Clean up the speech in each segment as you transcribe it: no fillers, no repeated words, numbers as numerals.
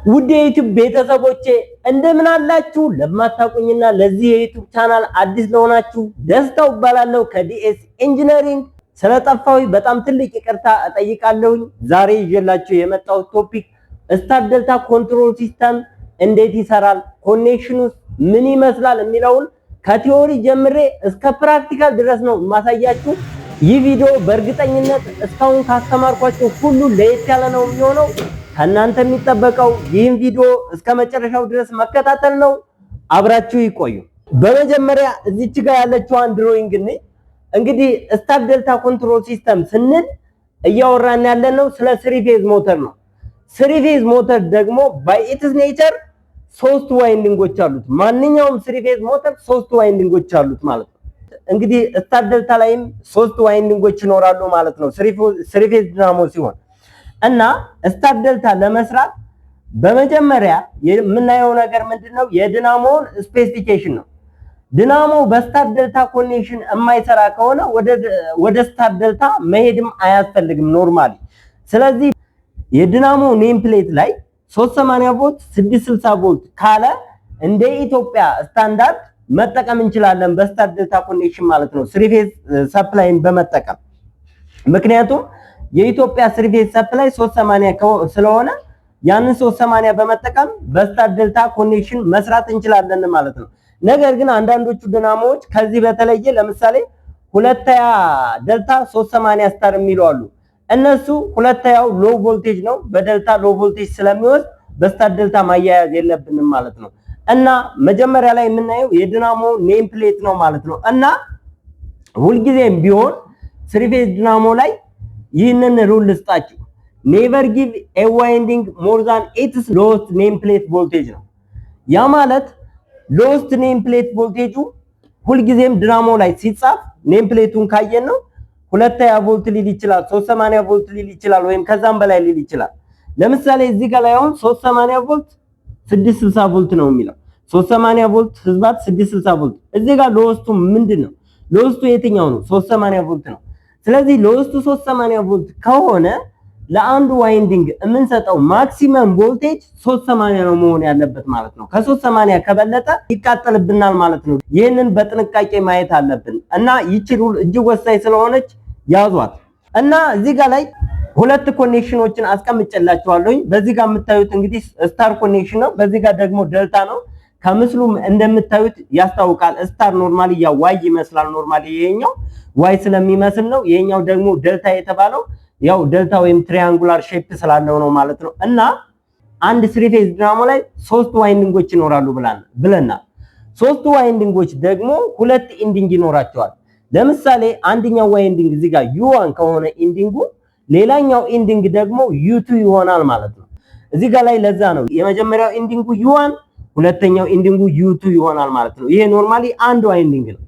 ውድ የዩቲዩብ ቤተሰቦቼ እንደምን አላችሁ? ለማታውቁኝና ለዚህ የዩቲዩብ ቻናል አዲስ ለሆናችሁ ደስታው እባላለሁ ከዲኤስ ኢንጂነሪንግ። ስለጠፋሁኝ በጣም ትልቅ ይቅርታ እጠይቃለሁኝ። ዛሬ ይዤላችሁ የመጣሁት ቶፒክ ስታር ዴልታ ኮንትሮል ሲስተም እንዴት ይሰራል፣ ኮኔክሽኑ ምን ይመስላል የሚለውን ከቲዮሪ ጀምሬ እስከ ፕራክቲካል ድረስ ነው ማሳያችሁ። ይህ ቪዲዮ በእርግጠኝነት እስካሁን ካስተማርኳችሁ ሁሉ ለየት ያለ ነው የሚሆነው። ከእናንተ የሚጠበቀው ይህን ቪዲዮ እስከ መጨረሻው ድረስ መከታተል ነው። አብራችሁ ይቆዩ። በመጀመሪያ እዚች ጋር ያለችዋን ድሮይንግ እንግዲህ ስታር ዴልታ ኮንትሮል ሲስተም ስንል እያወራን ያለነው ስለ ስሪ ፌዝ ሞተር ነው። ስሪ ፌዝ ሞተር ደግሞ ባይ ኢትስ ኔቸር ሶስት ዋይንዲንጎች አሉት። ማንኛውም ስሪ ፌዝ ሞተር ሶስት ዋይንዲንጎች አሉት ማለት ነው። እንግዲህ ስታር ዴልታ ላይም ሶስት ዋይንዲንጎች ይኖራሉ ማለት ነው ስሪ ፌዝ ዲናሞ ሲሆን እና ስታር ዴልታ ለመስራት በመጀመሪያ የምናየው ነገር ምንድነው? የዲናሞውን ስፔሲፊኬሽን ነው። ዲናሞ በስታር ዴልታ ኮኔክሽን የማይሰራ ከሆነ ወደ ስታር ዴልታ መሄድም አያስፈልግም ኖርማሊ። ስለዚህ የዲናሞ ኔም ፕሌት ላይ 380 ቮልት 660 ቮልት ካለ እንደ ኢትዮጵያ ስታንዳርድ መጠቀም እንችላለን በስታር ዴልታ ኮኔክሽን ማለት ነው፣ ስሪ ፌዝ ሰፕላይን በመጠቀም ምክንያቱም የኢትዮጵያ ስሪ ፌዝ ሰፕላይ 380 ስለሆነ ያንን 380 በመጠቀም በስታር ዴልታ ኮኔክሽን መስራት እንችላለን ማለት ነው። ነገር ግን አንዳንዶቹ ዲናሞዎች ከዚህ በተለየ ለምሳሌ 220 ዴልታ 380 ስታር የሚሉ አሉ። እነሱ 220 ሎ ቮልቴጅ ነው፣ በዴልታ ሎ ቮልቴጅ ስለሚወስድ በስታር ዴልታ ማያያዝ የለብንም ማለት ነው። እና መጀመሪያ ላይ የምናየው የዲናሞ ኔም ፕሌት ነው ማለት ነው። እና ሁልጊዜም ቢሆን ስሪ ፌዝ ዲናሞ ላይ ይህንን ሩል ልስጣችሁ፣ ኔቨር ጊቭ ኤ ዋይንዲንግ ሞር ዛን ኢትስ ሎስት ኔም ፕሌት ቮልቴጅ ነው። ያ ማለት ሎስት ኔም ፕሌት ቮልቴጁ ሁልጊዜም ዲናሞ ላይ ሲጻፍ ኔም ፕሌቱን ካየን ነው 220 ቮልት ሊል ይችላል፣ 380 ቮልት ሊል ይችላል፣ ወይም ከዛም በላይ ሊል ይችላል። ለምሳሌ እዚህ ጋር ላይ አሁን 380 ቮልት 660 ቮልት ነው የሚለው 380 ቮልት ህዝባት 660 ቮልት። እዚህ ጋር ሎስቱ ምንድነው? ሎስቱ የትኛው ነው? 380 ቮልት ነው። ስለዚህ ለውስጡ 380 ቮልት ከሆነ ለአንዱ ዋይንዲንግ የምንሰጠው ማክሲመም ቮልቴጅ 380 ነው መሆን ያለበት ማለት ነው። ከ380 ከበለጠ ይቃጠልብናል ማለት ነው። ይህንን በጥንቃቄ ማየት አለብን እና ይቺ ሩል እጅግ ወሳኝ ስለሆነች ያዟት። እና እዚህ ጋር ላይ ሁለት ኮኔክሽኖችን አስቀምጬላችኋለሁ። በዚህ ጋር የምታዩት እንግዲህ ስታር ኮኔክሽን ነው፣ በዚህ ጋር ደግሞ ዴልታ ነው። ከምስሉም እንደምታዩት ያስታውቃል። ስታር ኖርማሊ ያው ዋይ ይመስላል፣ ኖርማሊ ይሄኛው ዋይ ስለሚመስል ነው። ይሄኛው ደግሞ ዴልታ የተባለው ያው ዴልታ ወይም ትሪያንጉላር ሼፕ ስላለው ነው ማለት ነው። እና አንድ ስሪ ፌዝ ዲናሞ ላይ ሶስት ዋይንዲንጎች ይኖራሉ ብለናል። ሶስቱ ዋይንዲንጎች ደግሞ ሁለት ኢንዲንግ ይኖራቸዋል። ለምሳሌ አንደኛው ዋይንዲንግ እዚህ ጋር ዩ1 ከሆነ ኢንዲንጉ፣ ሌላኛው ኢንዲንግ ደግሞ ዩ2 ይሆናል ማለት ነው። እዚህ ጋር ላይ ለዛ ነው የመጀመሪያው ኢንዲንጉ ዩ1 ሁለተኛው ኢንዲንጉ ዩ2 ይሆናል ማለት ነው። ይሄ ኖርማሊ አንድ ዋይንዲንግ ነው።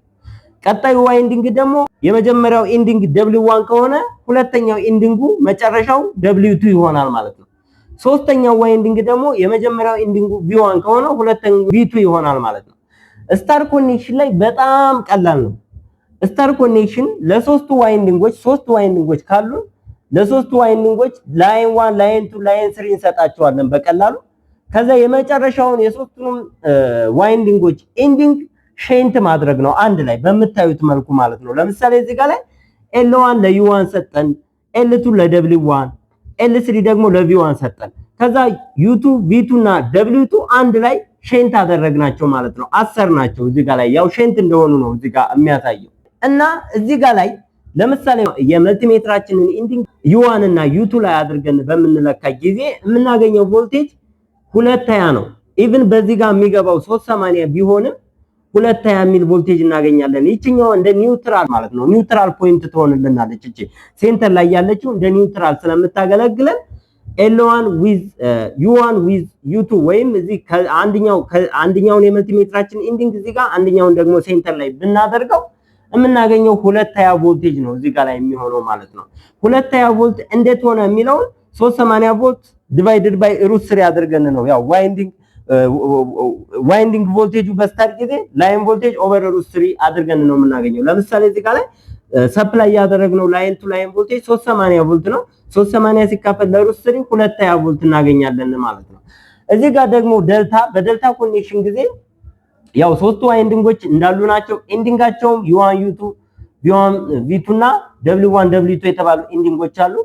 ቀጣዩ ዋይንዲንግ ደግሞ የመጀመሪያው ኢንዲንግ W1 ከሆነ ሁለተኛው ኢንዲንጉ መጨረሻው W2 ይሆናል ማለት ነው። ሶስተኛው ዋይንዲንግ ደግሞ የመጀመሪያው ኢንዲንጉ V1 ከሆነ ሁለተኛው V2 ይሆናል ማለት ነው። ስታር ኮኔክሽን ላይ በጣም ቀላል ነው። ስታር ኮኔክሽን ለሶስቱ ዋይንዲንጎች ሶስት ዋይንዲንጎች ካሉ ለሶስቱ ዋይንዲንጎች ላይን 1 ላይን 2 ላይን 3 እንሰጣቸዋለን በቀላሉ። ከዛ የመጨረሻውን የሶስቱንም ዋይንዲንጎች ኢንዲንግ ሼንት ማድረግ ነው አንድ ላይ በምታዩት መልኩ ማለት ነው። ለምሳሌ እዚህ ጋር ላይ L1 ለU1 ሰጠን፣ L2 ለW1፣ L3 ደግሞ ለV1 ሰጠን። ከዛ U2 V2 እና W2 አንድ ላይ ሼንት አደረግናቸው ማለት ነው። አሰርናቸው እዚህ ጋር ላይ ያው ሼንት እንደሆኑ ነው እዚህ ጋር የሚያሳየው። እና እዚህ ጋር ላይ ለምሳሌ የመልቲሜትራችንን ኢንዲንግ U1 እና U2 ላይ አድርገን በምንለካ ጊዜ የምናገኘው ቮልቴጅ 220 ነው። ኢቭን በዚህ ጋር የሚገባው 380 ቢሆንም 220 ሚል ቮልቴጅ እናገኛለን። ይችኛው እንደ ኒውትራል ማለት ነው፣ ኒውትራል ፖይንት ትሆንልናለች። እቺ ሴንተር ላይ ያለችው እንደ ኒውትራል ስለምታገለግለን L1 with U1 with U2 ወይም እዚህ አንደኛውን የመልቲሜትራችን ኢንዲንግ እዚህ ጋር አንደኛውን ደግሞ ሴንተር ላይ ብናደርገው የምናገኘው 220 ቮልቴጅ ነው እዚህ ጋር ላይ የሚሆነው ማለት ነው። 220 ቮልት እንዴት ሆነ የሚለውን 380 ቮልት ዲቫይድድ ባይ √3 አድርገን ነው ያው ዋይንዲንግ ቮልቴጁ በስታር ጊዜ ላይን ቮልቴጅ ኦቨር √3 አድርገን ነው የምናገኘው። ለምሳሌ እዚህ ጋር ላይ ሰፕላይ ያደረግነው ላይን ቱ ላይን ቮልቴጅ 380 ቮልት ነው። 380 ሲካፈል ለ√3 220 ቮልት እናገኛለን ማለት ነው። እዚህ ጋር ደግሞ ደልታ በደልታ ኮኔክሽን ጊዜ ያው ሶስቱ ዋይንዲንጎች እንዳሉ ናቸው። ኤንዲንጋቸውም U1 U2 V1 እና W1 W2 የተባሉ ኤንዲንጎች አሉ።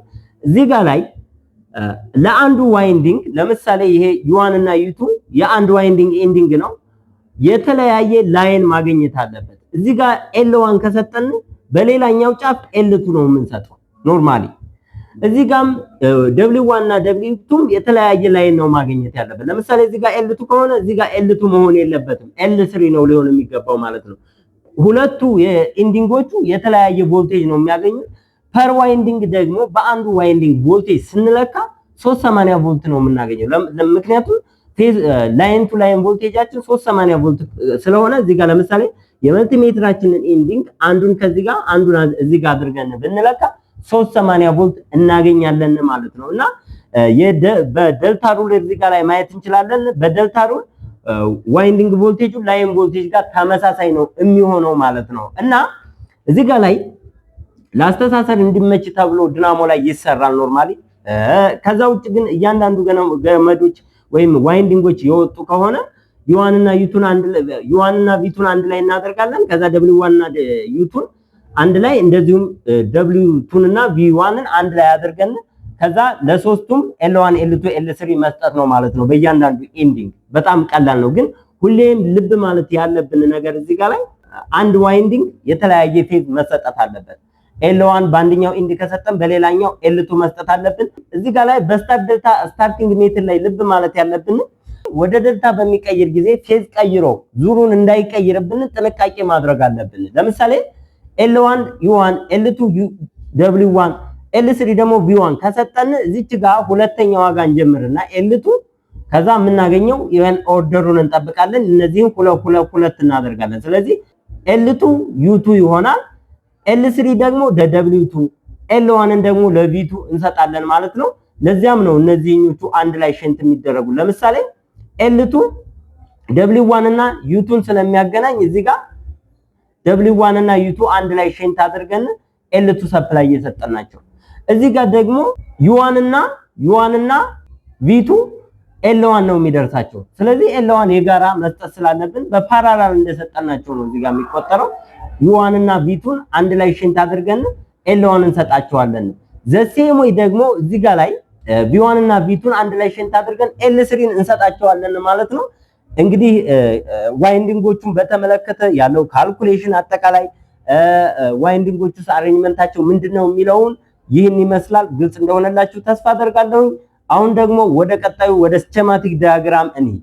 እዚህ ጋር ላይ ለአንዱ ዋይንዲንግ ለምሳሌ ይሄ U1 እና U2 የአንድ ዋይንዲንግ ኤንዲንግ ነው። የተለያየ ላይን ማግኘት አለበት። እዚህ ጋር L1 ከሰጠን በሌላኛው ጫፍ L2 ነው የምንሰጠው ኖርማሊ። እዚህ ጋም W1 እና W2 የተለያየ ላይን ነው ማግኘት ያለበት። ለምሳሌ እዚህ ጋር L2 ከሆነ እዚህ ጋር L2 መሆን የለበትም L3 ነው ሊሆን የሚገባው ማለት ነው። ሁለቱ የኤንዲንጎቹ የተለያየ ቮልቴጅ ነው የሚያገኙት። ፐር ዋይንዲንግ ደግሞ በአንዱ ዋይንዲንግ ቮልቴጅ ስንለካ 380 ቮልት ነው የምናገኘው። ምክንያቱም ፌዝ ላይን ቱ ላይን ቮልቴጃችን 380 ቮልት ስለሆነ እዚህ ጋር ለምሳሌ የመልቲሜትራችንን ኤንዲንግ አንዱን ከዚህ ጋር አንዱን እዚህ ጋር አድርገን ብንለካ 380 ቮልት እናገኛለን ማለት ነው። እና በደልታ ሩል እዚህ ጋር ላይ ማየት እንችላለን። በደልታ ሩል ዋይንዲንግ ቮልቴጁ ላይን ቮልቴጅ ጋር ተመሳሳይ ነው የሚሆነው ማለት ነው። እና እዚህ ጋር ላይ ለአስተሳሰር እንዲመች ተብሎ ድናሞ ላይ ይሰራል ኖርማሊ። ከዛ ውጭ ግን እያንዳንዱ ገመዶች ወይም ዋይንዲንጎች የወጡ ከሆነ U1 እና V2 አንድ ላይ እናደርጋለን። ከዛ W1 እና U2 አንድ ላይ እንደዚሁም W2 እና V1 አንድ ላይ አድርገን ከዛ ለሶስቱም L1 L2 L3 መስጠት ነው ማለት ነው በእያንዳንዱ ኤንዲንግ። በጣም ቀላል ነው። ግን ሁሌም ልብ ማለት ያለብን ነገር እዚህ ጋር ላይ አንድ ዋይንዲንግ የተለያየ ፌዝ መሰጠት አለበት። L1 በአንደኛው ኤንድ ከሰጠን በሌላኛው L2 መስጠት አለብን። እዚህ ጋር ላይ በስታርት ደልታ ስታርቲንግ ሜትር ላይ ልብ ማለት ያለብን ወደ ደልታ በሚቀይር ጊዜ ፌዝ ቀይሮ ዙሩን እንዳይቀይርብን ጥንቃቄ ማድረግ አለብን። ለምሳሌ L1 U1 L2 W1 L3 ደግሞ V1 ከሰጠን እዚች ጋር ሁለተኛዋ ጋር እንጀምርና L2 ከዛ የምናገኘው ኢቨን ኦርደሩን እንጠብቃለን። እነዚህን ሁለት እናደርጋለን። ስለዚህ L2 U2 ይሆናል። L3 ደግሞ ለW2 L1 ደግሞ ለV2 እንሰጣለን ማለት ነው። ለዚያም ነው እነዚህኞቹ አንድ ላይ ሸንት የሚደረጉ። ለምሳሌ L2 W1 እና U2ን ስለሚያገናኝ እዚህ ጋር W1 እና U2 አንድ ላይ ሸንት አድርገን L2 ሰፕላይ እየሰጠናቸው፣ እዚህ ጋር ደግሞ U1 እና V2 L1 ነው የሚደርሳቸው። ስለዚህ L1 የጋራ መስጠት ስላለብን በፓራላል እንደሰጠናቸው ነው እዚህ ጋር የሚቆጠረው። U1 እና V2ን አንድ ላይ ሸንት አድርገን L1 እንሰጣቸዋለን። ዘሴም ወይ ደግሞ እዚህ ጋር ላይ V1 እና V2ን አንድ ላይ ሸንት አድርገን L3ን እንሰጣቸዋለን ማለት ነው። እንግዲህ ዋይንዲንጎቹን በተመለከተ ያለው ካልኩሌሽን አጠቃላይ ዋይንዲንጎቹስ አሬንጅመንታቸው ምንድነው የሚለውን ይህን ይመስላል። ግልጽ እንደሆነላችሁ ተስፋ አደርጋለሁ። አሁን ደግሞ ወደ ቀጣዩ ወደ ስኬማቲክ ዳያግራም እንሂድ።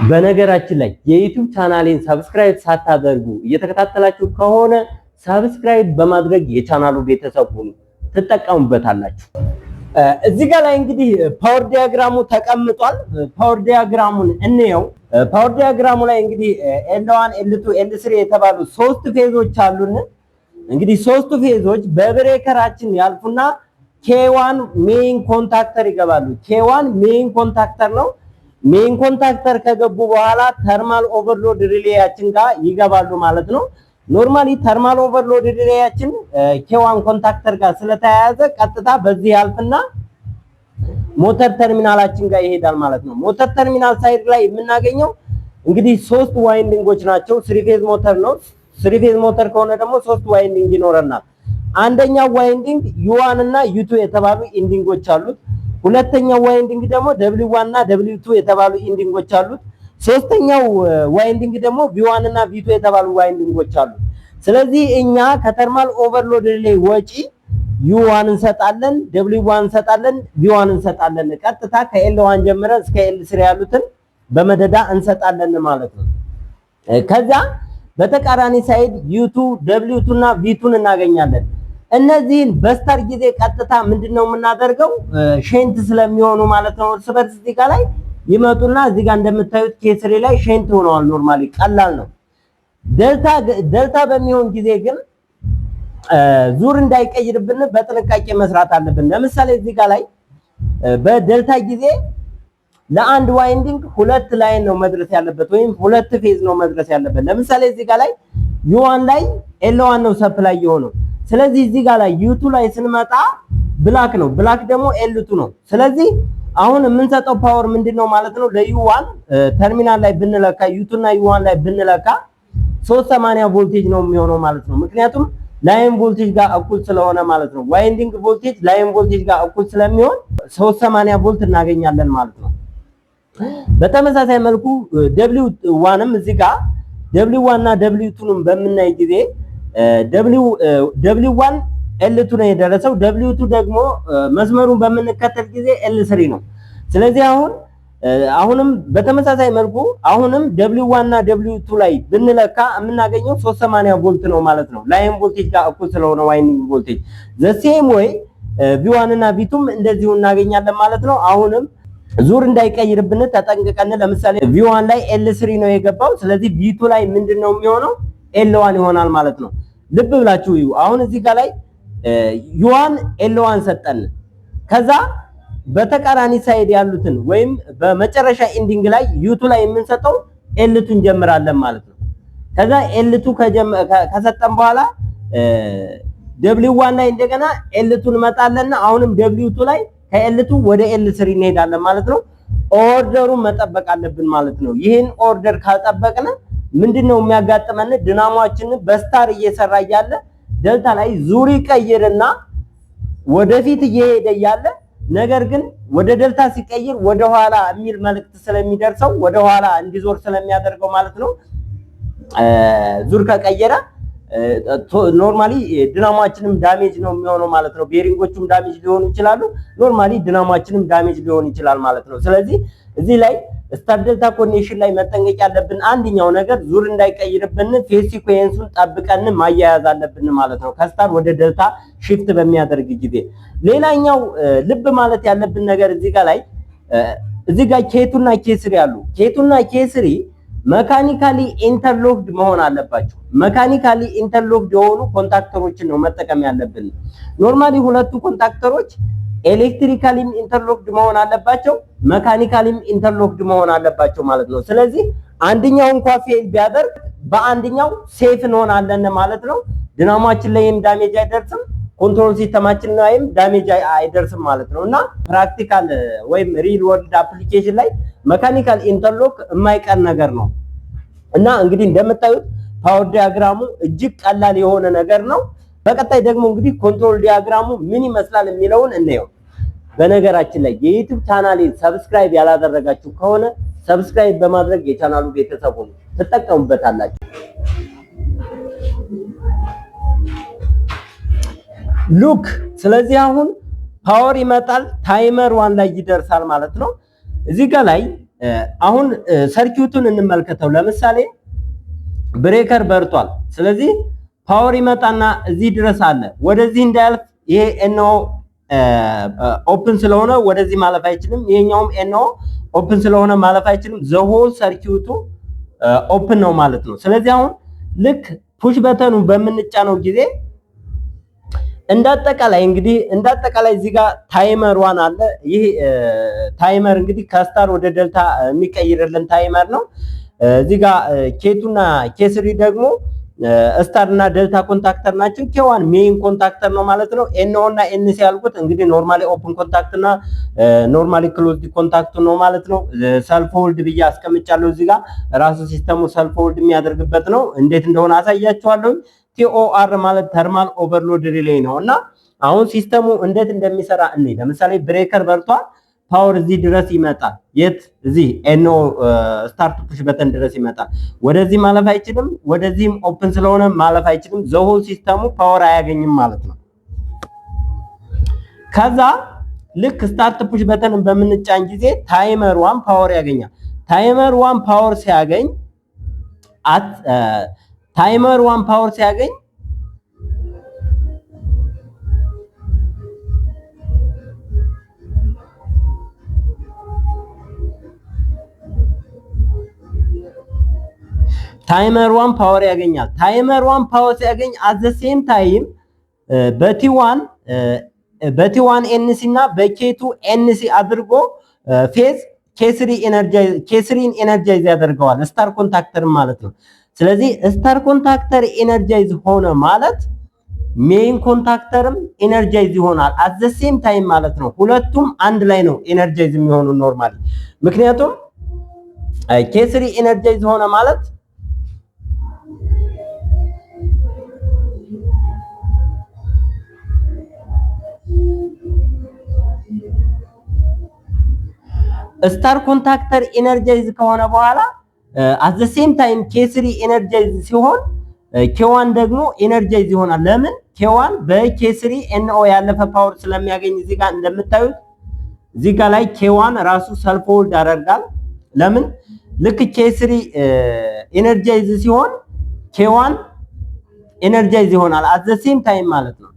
በነገራችን ላይ የዩቲዩብ ቻናሌን ሰብስክራይብ ሳታደርጉ እየተከታተላችሁ ከሆነ ሰብስክራይብ በማድረግ የቻናሉ ቤተሰብ ሁኑ፣ ትጠቀሙበታላችሁ። እዚህ ጋር ላይ እንግዲህ ፓወር ዲያግራሙ ተቀምጧል። ፓወር ዲያግራሙን እንየው። ፓወር ዲያግራሙ ላይ እንግዲህ L1 L2 L3 የተባሉ ሶስት ፌዞች አሉን። እንግዲህ ሶስቱ ፌዞች በብሬከራችን ያልፉና K1 ሜይን ኮንታክተር ይገባሉ። K1 ሜይን ኮንታክተር ነው። ሜይን ኮንታክተር ከገቡ በኋላ ተርማል ኦቨርሎድ ሪሌያችን ጋር ይገባሉ ማለት ነው። ኖርማሊ ተርማል ኦቨርሎድ ሪሌያችን K1 ኮንታክተር ጋር ስለተያያዘ ቀጥታ በዚህ ያልፍና ሞተር ተርሚናላችን ጋር ይሄዳል ማለት ነው። ሞተር ተርሚናል ሳይድ ላይ የምናገኘው እንግዲህ ሶስት ዋይንዲንጎች ናቸው። ስሪ ፌዝ ሞተር ነው። ስሪ ፌዝ ሞተር ከሆነ ደግሞ ሶስት ዋይንዲንግ ይኖረናል። አንደኛው ዋይንዲንግ U1 እና U2 የተባሉ ኢንዲንጎች አሉት። ሁለተኛው ዋይንዲንግ ደግሞ W1 እና W2 የተባሉ ኢንዲንጎች አሉት። ሶስተኛው ዋይንዲንግ ደግሞ V1 እና V2 የተባሉ ዋይንዲንጎች አሉት። ስለዚህ እኛ ከተርማል ኦቨርሎድ ሪሌይ ወጪ U1 እንሰጣለን፣ W1 እንሰጣለን፣ V1 እንሰጣለን። ቀጥታ ከL1 ጀምረን እስከ L3 ያሉትን በመደዳ እንሰጣለን ማለት ነው። ከዛ በተቃራኒ ሳይድ U2 W2 እና V2 እናገኛለን። እነዚህን በስታር ጊዜ ቀጥታ ምንድነው የምናደርገው? ሼንት ስለሚሆኑ ማለት ነው። እርስ በርስ እዚህ ጋር ላይ ይመጡና እዚህ ጋር እንደምታዩት ኬስሪ ላይ ሼንት ሆነዋል። ኖርማሊ ቀላል ነው። ደልታ በሚሆን ጊዜ ግን ዙር እንዳይቀይርብን በጥንቃቄ መስራት አለብን። ለምሳሌ እዚህ ጋር ላይ በደልታ ጊዜ ለአንድ ዋይንዲንግ ሁለት ላይን ነው መድረስ ያለበት ወይም ሁለት ፌዝ ነው መድረስ ያለበት። ለምሳሌ እዚህ ጋር ላይ U1 ላይ L1 ነው ሰፕላይ የሆነው። ስለዚህ እዚህ ጋር ላይ U2 ላይ ስንመጣ ብላክ ነው፣ ብላክ ደግሞ L2 ነው። ስለዚህ አሁን የምንሰጠው ፓወር ምንድነው ማለት ነው? ለዩ1 ተርሚናል ላይ ብንለካ ዩ2 እና ዩ1 ላይ ብንለካ 380 ቮልቴጅ ነው የሚሆነው ማለት ነው። ምክንያቱም ላይን ቮልቴጅ ጋር እኩል ስለሆነ ማለት ነው። ዋይንዲንግ ቮልቴጅ ላይን ቮልቴጅ ጋር እኩል ስለሚሆን 380 ቮልት እናገኛለን ማለት ነው። በተመሳሳይ መልኩ W1ም እዚህ ጋር W1 እና W2ንም በምናይ ጊዜ W1 L2 ነው የደረሰው። W2 ደግሞ መስመሩን በምንከተል ጊዜ L3 ነው። ስለዚህ አሁንም በተመሳሳይ መልኩ አሁንም W1 እና W2 ላይ ብንለካ የምናገኘው 380 ቮልት ነው ማለት ነው። ላይን ቮልቴጅ ጋር እኩል ስለሆነ ዋይንዲንግ ቮልቴጅ the same way V1 እና V2ም እንደዚሁ እናገኛለን ማለት ነው። አሁንም ዙር እንዳይቀይርብን ተጠንቅቀን ለምሳሌ V1 ላይ L3 ነው የገባው። ስለዚህ V2 ላይ ምንድነው የሚሆነው? L1 ይሆናል ማለት ነው። ልብ ብላችሁ እዩ። አሁን እዚህ ጋር ላይ U1 L1 ሰጠን። ከዛ በተቃራኒ ሳይድ ያሉትን ወይም በመጨረሻ ኢንዲንግ ላይ U2 ላይ የምንሰጠው L2 እንጀምራለን ማለት ነው። ከዛ L2 ከሰጠን በኋላ W1 ላይ እንደገና L2 እንመጣለንና አሁንም W2 ላይ ከL2 ወደ L3 እንሄዳለን ማለት ነው። ኦርደሩን መጠበቅ አለብን ማለት ነው። ይሄን ኦርደር ካልጠበቅን ምንድነው የሚያጋጥመን? ዲናሞአችን በስታር እየሰራ ያለ ዴልታ ላይ ዙሪ ቀይርና ወደፊት እየሄደ ያለ ነገር ግን ወደ ዴልታ ሲቀይር ወደ ኋላ የሚል መልእክት ስለሚደርሰው ወደ ኋላ እንዲዞር ስለሚያደርገው ማለት ነው። ዙር ከቀየረ ኖርማሊ ዲናሞአችንም ዳሜጅ ነው የሚሆነው ማለት ነው። ቤሪንጎቹም ዳሜጅ ሊሆኑ ይችላሉ። ኖርማሊ ዲናሞአችንም ዳሜጅ ሊሆን ይችላል ማለት ነው። ስለዚህ እዚህ ላይ ስታር ዴልታ ኮኔክሽን ላይ መጠንቀቅ ያለብን አንደኛው ነገር ዙር እንዳይቀይርብን ፌዝ ሲኩዌንሱን ጠብቀን ማያያዝ አለብን ማለት ነው። ከስታር ወደ ዴልታ shift በሚያደርግ ጊዜ ሌላኛው ልብ ማለት ያለብን ነገር እዚህ ጋር K2 እና K3 አሉ። K2 እና K3 መካኒካሊ ኢንተርሎክድ መሆን አለባቸው። መካኒካሊ ኢንተርሎክድ የሆኑ ኮንታክተሮችን ነው መጠቀም ያለብን። ኖርማሊ ሁለቱ ኮንታክተሮች ኤሌክትሪካሊም ኢንተርሎክድ መሆን አለባቸው፣ መካኒካሊም ኢንተርሎክድ መሆን አለባቸው ማለት ነው። ስለዚህ አንደኛው እንኳን ፌል ቢያደርግ በአንደኛው ሴፍ እንሆናለን ማለት ነው። ዲናሞአችን ላይም ዳሜጅ አይደርስም፣ ኮንትሮል ሲስተማችን ላይም ዳሜጅ አይደርስም ማለት ነው። እና ፕራክቲካል ወይም ሪል ወርልድ አፕሊኬሽን ላይ መካኒካል ኢንተርሎክ የማይቀር ነገር ነው። እና እንግዲህ እንደምታዩት ፓወር ዲያግራሙ እጅግ ቀላል የሆነ ነገር ነው። በቀጣይ ደግሞ እንግዲህ ኮንትሮል ዲያግራሙ ምን ይመስላል የሚለውን እናየው። በነገራችን ላይ የዩቲዩብ ቻናሌን ሰብስክራይብ ያላደረጋችሁ ከሆነ ሰብስክራይብ በማድረግ የቻናሉ ቤተሰብ ሁኑ፣ ትጠቀሙበታላችሁ። ሉክ ስለዚህ አሁን ፓወር ይመጣል፣ ታይመር 1 ላይ ይደርሳል ማለት ነው። እዚህ ጋር ላይ አሁን ሰርኪዩቱን እንመልከተው። ለምሳሌ ብሬከር በርቷል። ስለዚህ ፓወር ይመጣና እዚህ ድረስ አለ። ወደዚህ እንዳያልፍ ይሄ ኤንኦ ኦፕን ስለሆነ ወደዚህ ማለፍ አይችልም። ይሄኛውም ኤንኦ ኦፕን ስለሆነ ማለፍ አይችልም። ዘሆል ሰርኪዩቱ ኦፕን ነው ማለት ነው። ስለዚህ አሁን ልክ ፑሽ በተኑ በምንጫነው ጊዜ እንዳጠቃላይ እዚህ ጋር ታይመር 1 አለ። ይህ ታይመር እንግዲህ ከስታር ወደ ዴልታ የሚቀይርልን ታይመር ነው። እዚህ ጋር K2 እና K3 ደግሞ ስታር እና ዴልታ ኮንታክተር ናቸው። K1 ሜይን ኮንታክተር ነው ማለት ነው። NO እና NC ያልኩት እንግዲህ ኖርማሊ ኦፕን ኮንታክት እና ኖርማሊ ክሎዝድ ኮንታክት ነው ማለት ነው። ሰልፍ ሆልድ ብዬ አስቀምጫለሁ። እዚህ ጋር ራሱ ሲስተሙ ሰልፍ ሆልድ የሚያደርግበት ነው። እንዴት እንደሆነ አሳያችኋለሁ። TOR ማለት ተርማል ኦቨርሎድ ሪሌይ ነው። እና አሁን ሲስተሙ እንዴት እንደሚሰራ ለምሳሌ ብሬከር በርቷል። ፓወር እዚህ ድረስ ይመጣል። የት? እዚህ NO ስታርት ፑሽ በተን ድረስ ይመጣል። ወደዚህ ማለፍ አይችልም። ወደዚህም ኦፕን ስለሆነ ማለፍ አይችልም። ዘሆል ሲስተሙ ፓወር አያገኝም ማለት ነው። ከዛ ልክ ስታርት ፑሽ በተን በምንጫን ጊዜ ታይመር 1 ፓወር ያገኛል። ታይመር 1 ፓወር ሲያገኝ ታይመር 1 ፓወር ሲያገኝ ታይመር 1 ፓወር ያገኛል። ታይመር 1 ፓወር ሲያገኝ at the same time በቲ1 NC እና በኬቱ NC አድርጎ ፌዝ K3 ኢነርጃይዝ ያደርገዋል። ስታር ኮንታክተር ማለት ነው። ስለዚህ ስታር ኮንታክተር ኢነርጃይዝ ሆነ ማለት ሜይን ኮንታክተርም ኤነርጃይዝ ይሆናል አት ዘ ሴም ታይም ማለት ነው። ሁለቱም አንድ ላይ ነው ኤነርጃይዝ የሚሆኑ ኖርማሊ። ምክንያቱም ኬ3 ኤነርጃይዝ ሆነ ማለት ስታር ኮንታክተር ኤነርጃይዝ ከሆነ በኋላ አት ዘ ሴም ታይም ኬ3 ኤነርጃይዝ ሲሆን ኬዋን ደግሞ ኤነርጃይዝ ይሆናል። ለምን? ኬዋን በኬ3 ኤንኦ ያለፈ ፓወር ስለሚያገኝ እዚህ ጋር እንደምታዩት እዚህ ጋር ላይ ኬዋን ራሱ ሰልፍ ሆልድ ያደርጋል። ለምን? ልክ ኬ3 ኤነርጃይዝ ሲሆን ኬዋን ኤነርጃይዝ ይሆናል አት ዘ ሴም ታይም ማለት ነው።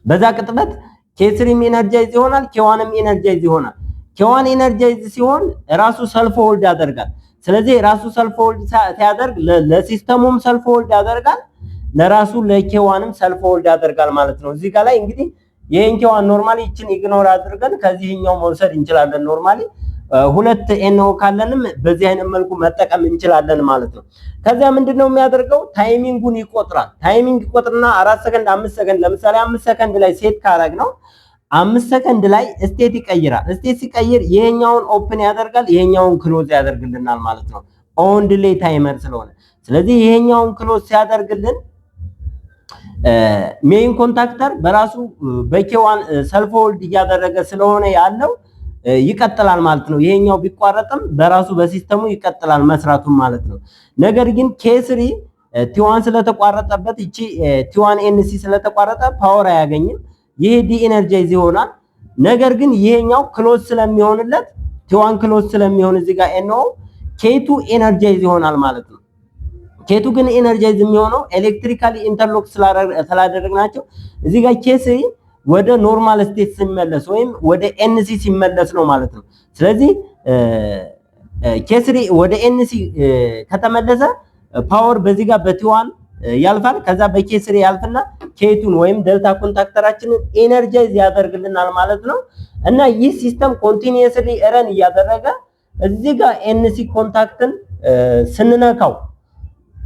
በዛ ቅጥበት ኬ3ም ኤነርጃይዝ ይሆናል፣ ኬዋንም ኤነርጃይዝ ይሆናል። ኬዋን ኤነርጃይዝ ሲሆን ራሱ ሰልፍ ሆልድ ያደርጋል። ስለዚህ ራሱ ሰልፍ ሆልድ ሲያደርግ ለሲስተሙም ሰልፍ ሆልድ ያደርጋል፣ ለራሱ ለኬዋንም ሰልፍ ሆልድ ያደርጋል ማለት ነው። እዚህ ጋር ላይ እንግዲህ ይሄን ኬዋን ኖርማሊ እችን ኢግኖር አድርገን ከዚህኛው መውሰድ እንችላለን። ኖርማሊ ሁለት ኤንኦ ካለንም በዚህ አይነት መልኩ መጠቀም እንችላለን ማለት ነው። ከዚያ ምንድነው የሚያደርገው? ታይሚንጉን ይቆጥራል። ታይሚንግ ይቆጥርና 4 ሰከንድ 5 ሰከንድ ለምሳሌ 5 ሰከንድ ላይ ሴት ካረግ ነው 5 ሰከንድ ላይ ስቴት ይቀይራል። ስቴት ሲቀይር ይሄኛውን ኦፕን ያደርጋል፣ ይሄኛውን ክሎዝ ያደርግልናል ማለት ነው። ኦን ዲሌይ ታይመር ስለሆነ ስለዚህ ይሄኛውን ክሎዝ ሲያደርግልን ሜይን ኮንታክተር በራሱ በኬዋን ሰልፍ ሆልድ እያደረገ ስለሆነ ያለው ይቀጥላል ማለት ነው። ይሄኛው ቢቋረጥም በራሱ በሲስተሙ ይቀጥላል መስራቱን ማለት ነው። ነገር ግን ኬ3 ቲ1 ስለተቋረጠበት እቺ ቲ1 ኤንሲ ስለተቋረጠ ፓወር አያገኝም። ይሄ ዲኤነርጃይዝ ይሆናል። ነገር ግን ይሄኛው ክሎዝ ስለሚሆንለት ቲ1 ክሎዝ ስለሚሆን እዚህ ጋር ኤንኦ ኬቱ ኤነርጃይዝ ይሆናል ማለት ነው። ኬቱ ግን ኤነርጃይዝ የሚሆነው ኤሌክትሪካሊ ኢንተርሎክ ስላደረግናቸው እዚህ ጋር ኬ3 ወደ ኖርማል ስቴት ሲመለስ ወይም ወደ ኤንሲ ሲመለስ ነው ማለት ነው። ስለዚህ ኬ3 ወደ ኤንሲ ከተመለሰ ፓወር በዚህ ጋር በቲ1 ያልፋል። ከዛ በኬ3 ያልፍና ኬቱን ወይም ዴልታ ኮንታክተራችንን ኤነርጃይዝ ያደርግልናል ማለት ነው። እና ይህ ሲስተም ኮንቲኒየስሊ ረን እያደረገ እዚህ ጋር ኤንሲ ኮንታክትን ስንነካው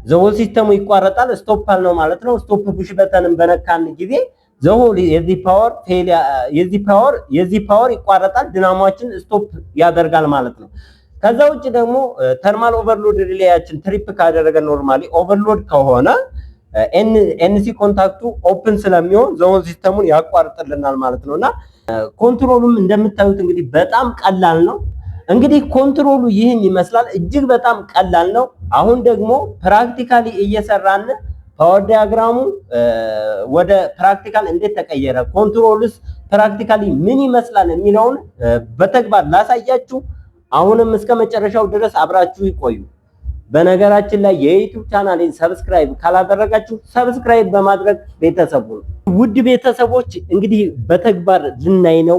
ዘሆል ሲስተሙ ይቋረጣል። ስቶፕ አልነው ማለት ነው። ስቶፕ ፑሽ በተንን በነካን ጊዜ ዘሆል የዚህ ፓወር ይቋረጣል። ዲናሞአችን ስቶፕ ያደርጋል ማለት ነው። ከዛ ውጭ ደግሞ ተርማል ኦቨርሎድ ሪሌያችን ትሪፕ ካደረገ ኖርማሊ ኦቨርሎድ ከሆነ ኤንሲ ኮንታክቱ ኦፕን ስለሚሆን ዘሆል ሲስተሙን ያቋርጥልናል ማለት ነውና ኮንትሮሉም እንደምታዩት እንግዲህ በጣም ቀላል ነው። እንግዲህ ኮንትሮሉ ይህን ይመስላል። እጅግ በጣም ቀላል ነው። አሁን ደግሞ ፕራክቲካሊ እየሰራን ፓወር ዲያግራሙ ወደ ፕራክቲካል እንዴት ተቀየረ፣ ኮንትሮልስ ፕራክቲካሊ ምን ይመስላል የሚለውን በተግባር ላሳያችሁ። አሁንም እስከ መጨረሻው ድረስ አብራችሁ ይቆዩ። በነገራችን ላይ የዩቲዩብ ቻናሌን ሰብስክራይብ ካላደረጋችሁ ሰብስክራይብ በማድረግ ቤተሰቡ ነው። ውድ ቤተሰቦች እንግዲህ በተግባር ልናይ ነው።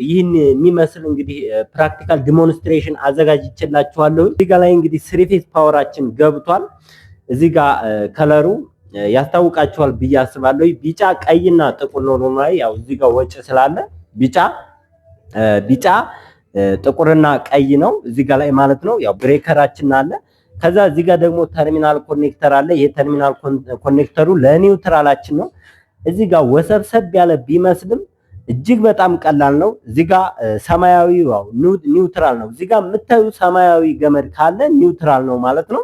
ይህን የሚመስል እንግዲህ ፕራክቲካል ዲሞንስትሬሽን አዘጋጅቼላችኋለሁ። እዚህ ጋር ላይ እንግዲህ ስሪ ፌዝ ፓወራችን ገብቷል። እዚህ ጋር ከለሩ ያስታውቃችኋል ብዬ አስባለሁ። ቢጫ ቀይና ጥቁር ነው ኖርማሊ። ያው እዚህ ጋር ወጭ ስላለ ቢጫ ጥቁርና ቀይ ነው እዚህ ጋር ላይ ማለት ነው። ያው ብሬከራችን አለ። ከዛ እዚህ ጋር ደግሞ ተርሚናል ኮኔክተር አለ። ይሄ ተርሚናል ኮኔክተሩ ለኒውትራላችን ነው። እዚህ ጋር ወሰብሰብ ያለ ቢመስልም እጅግ በጣም ቀላል ነው። እዚህ ጋር ሰማያዊ ኒውትራል ነው። እዚህ ጋር የምታዩ ሰማያዊ ገመድ ካለ ኒውትራል ነው ማለት ነው።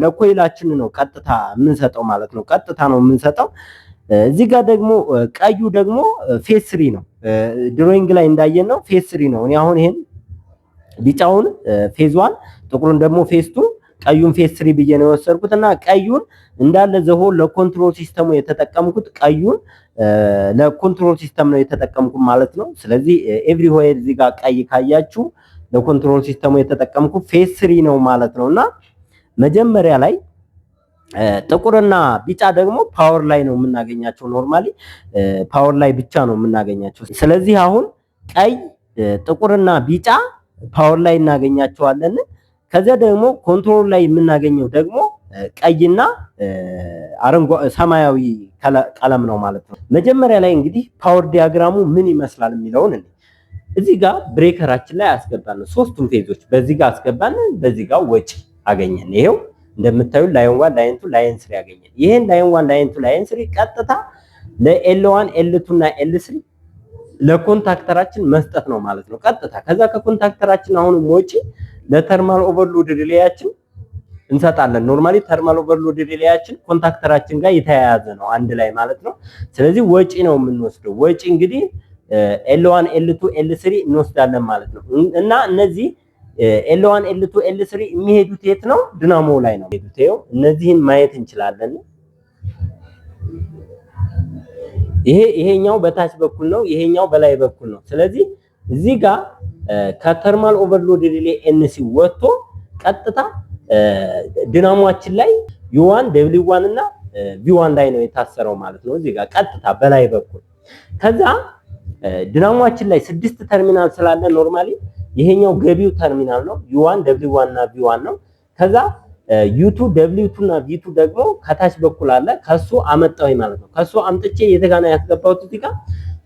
ለኮይላችን ነው ቀጥታ የምንሰጠው ማለት ነው። ቀጥታ ነው የምንሰጠው። እዚህ ጋር ደግሞ ቀዩ ደግሞ ፌዝ 3 ነው። ድሮይንግ ላይ እንዳየን ነው ፌዝ 3 ነው። እኔ አሁን ይሄን ቢጫውን ፌዝ 1 ጥቁሩን ደግሞ ፌዝ 2 ቀዩን ፌዝ 3 ብዬ ነው የወሰድኩትና ቀዩን እንዳለ ዘሆል ለኮንትሮል ሲስተሙ የተጠቀምኩት ቀዩን ለኮንትሮል ሲስተም ነው የተጠቀምኩት ማለት ነው። ስለዚህ ኤቭሪዌር እዚህ ጋር ቀይ ካያችሁ ለኮንትሮል ሲስተሙ የተጠቀምኩት ፌዝ 3 ነው ማለት ነውና መጀመሪያ ላይ ጥቁርና ቢጫ ደግሞ ፓወር ላይ ነው የምናገኛቸው። ኖርማሊ ፓወር ላይ ብቻ ነው የምናገኛቸው። ስለዚህ አሁን ቀይ ጥቁርና ቢጫ ፓወር ላይ እናገኛቸዋለን። ከዛ ደግሞ ኮንትሮል ላይ የምናገኘው ደግሞ ቀይና ሰማያዊ ቀለም ነው ማለት ነው። መጀመሪያ ላይ እንግዲህ ፓወር ዲያግራሙ ምን ይመስላል የሚለውን እዚህ ጋር ብሬከራችን ላይ አስገባን። ሶስቱም ፌዞች በዚህ ጋር አስገባን፣ በዚህ ጋር ወጪ አገኘን። ይሄው እንደምታዩት ላይን 1 ላይን 2 ላይን 3 ያገኘን። ይሄን ላይን 1 ላይን 2 ላይን 3 ቀጥታ ለኤል1 ኤል2 እና ኤል3 ለኮንታክተራችን መስጠት ነው ማለት ነው ቀጥታ። ከዛ ከኮንታክተራችን አሁንም ወጪ ለተርማል ኦቨርሎድ ሪሌያችን እንሰጣለን። ኖርማሊ ተርማል ኦቨርሎድ ሪሌያችን ኮንታክተራችን ጋር የተያያዘ ነው አንድ ላይ ማለት ነው። ስለዚህ ወጪ ነው የምንወስደው። ወጪ እንግዲህ ኤል1 ኤል2 ኤል3 እንወስዳለን ማለት ነው። እና እነዚህ ኤል1 ኤል2 ኤል3 የሚሄዱት የት ነው? ድናሞ ላይ ነው የሚሄዱት። ይኸው እነዚህን ማየት እንችላለን። ይሄኛው በታች በኩል ነው፣ ይሄኛው በላይ በኩል ነው። ስለዚህ እዚህ ጋር ከተርማል ኦቨርሎድ ሪሌ ኤንሲ ወጥቶ ቀጥታ ድናሞአችን ላይ ዩ1 ደብሊው1 እና ቪ1 ላይ ነው የታሰረው ማለት ነው። እዚህ ጋር ቀጥታ በላይ በኩል ከዛ ድናሞአችን ላይ 6 ተርሚናል ስላለ ኖርማሊ ይሄኛው ገቢው ተርሚናል ነው። ዩ1 ደብሊው1 እና ቪ1 ነው። ከዛ ዩ2 ደብሊው2 እና ቪ2 ደግሞ ከታች በኩል አለ። ከሱ አመጣው ማለት ነው። ከሱ አምጥቼ የተጋና ያስገባሁት እዚህ ጋር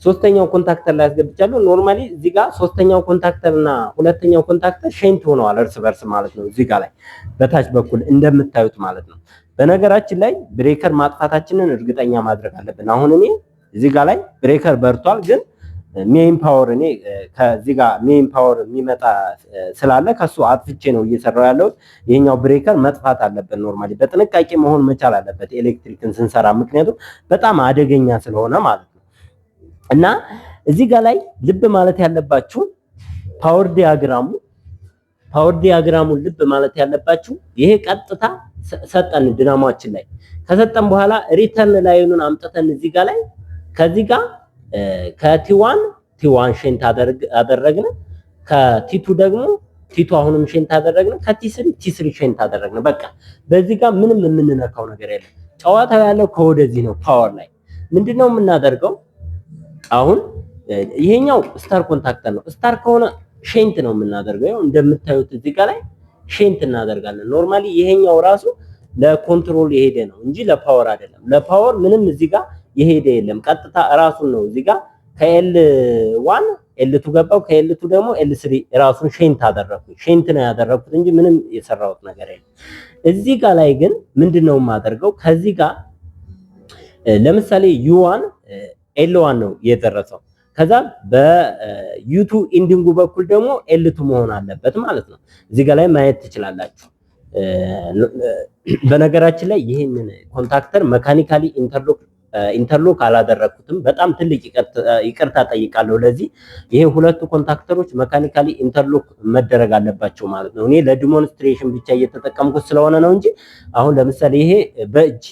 ሶስተኛው ኮንታክተር ላይ ያስገብቻለሁ። ኖርማሊ እዚህ ጋር ሶስተኛው ኮንታክተር እና ሁለተኛው ኮንታክተር ሼንት ሆነዋል እርስ በርስ ማለት ነው። እዚህ ጋር ላይ በታች በኩል እንደምታዩት ማለት ነው። በነገራችን ላይ ብሬከር ማጥፋታችንን እርግጠኛ ማድረግ አለብን። አሁን እኔ እዚህ ጋር ላይ ብሬከር በርቷል፣ ግን ሜን ፓወር እኔ ከዚህ ጋር ሜን ፓወር የሚመጣ ስላለ ከሱ አጥፍቼ ነው እየሰራው ያለሁት። ይሄኛው ብሬከር መጥፋት አለበት። ኖርማሊ በጥንቃቄ መሆን መቻል አለበት ኤሌክትሪክን ስንሰራ፣ ምክንያቱም በጣም አደገኛ ስለሆነ ማለት ነው። እና እዚህ ጋር ላይ ልብ ማለት ያለባችሁ ፓወር ዲያግራሙን ልብ ማለት ያለባችሁ ይሄ ቀጥታ ሰጠን ድናሞአችን ላይ ከሰጠን በኋላ ሪተርን ላይኑን አምጥተን እዚህ ጋር ላይ ከዚህ ጋር ከቲ1 ሼንት አደረግን፣ ከቲ2 ደግሞ ቲ2 አሁንም ሼንት አደረግን፣ ከቲ3 ሼንት አደረግን። በቃ በዚህ ጋር ምንም የምንነካው ነገር የለም። ጨዋታው ያለው ከወደዚህ ነው። ፓወር ላይ ምንድነው የምናደርገው? አሁን ይሄኛው ስታር ኮንታክተር ነው። ስታር ከሆነ ሼንት ነው የምናደርገው። ያው እንደምታዩት እዚህ ጋር ላይ ሼንት እናደርጋለን። ኖርማሊ ይሄኛው ራሱ ለኮንትሮል የሄደ ነው እንጂ ለፓወር አይደለም። ለፓወር ምንም እዚህ ጋር የሄደ የለም። ቀጥታ ራሱን ነው እዚህ ጋር ከኤል1 ኤል2 ገባው፣ ከኤል2 ደግሞ ኤል3 ራሱን ሼንት አደረኩኝ። ሼንት ነው ያደረኩት እንጂ ምንም የሰራሁት ነገር የለም። እዚህ ጋር ላይ ግን ምንድነው የማደርገው? ከዚህ ጋር ለምሳሌ ዩ1 ኤል1 ነው የደረሰው። ከዛ በዩ2 ኢንዲንጉ በኩል ደግሞ ኤል2 መሆን አለበት ማለት ነው። እዚህ ጋር ላይ ማየት ትችላላችሁ። በነገራችን ላይ ይህንን ኮንታክተር መካኒካሊ ኢንተርሎክ አላደረኩትም። በጣም ትልቅ ይቅርታ ጠይቃለሁ ለዚህ። ይሄ ሁለቱ ኮንታክተሮች መካኒካሊ ኢንተርሎክ መደረግ አለባቸው ማለት ነው። እኔ ለዲሞንስትሬሽን ብቻ እየተጠቀምኩት ስለሆነ ነው እንጂ አሁን ለምሳሌ ይሄ በእጅ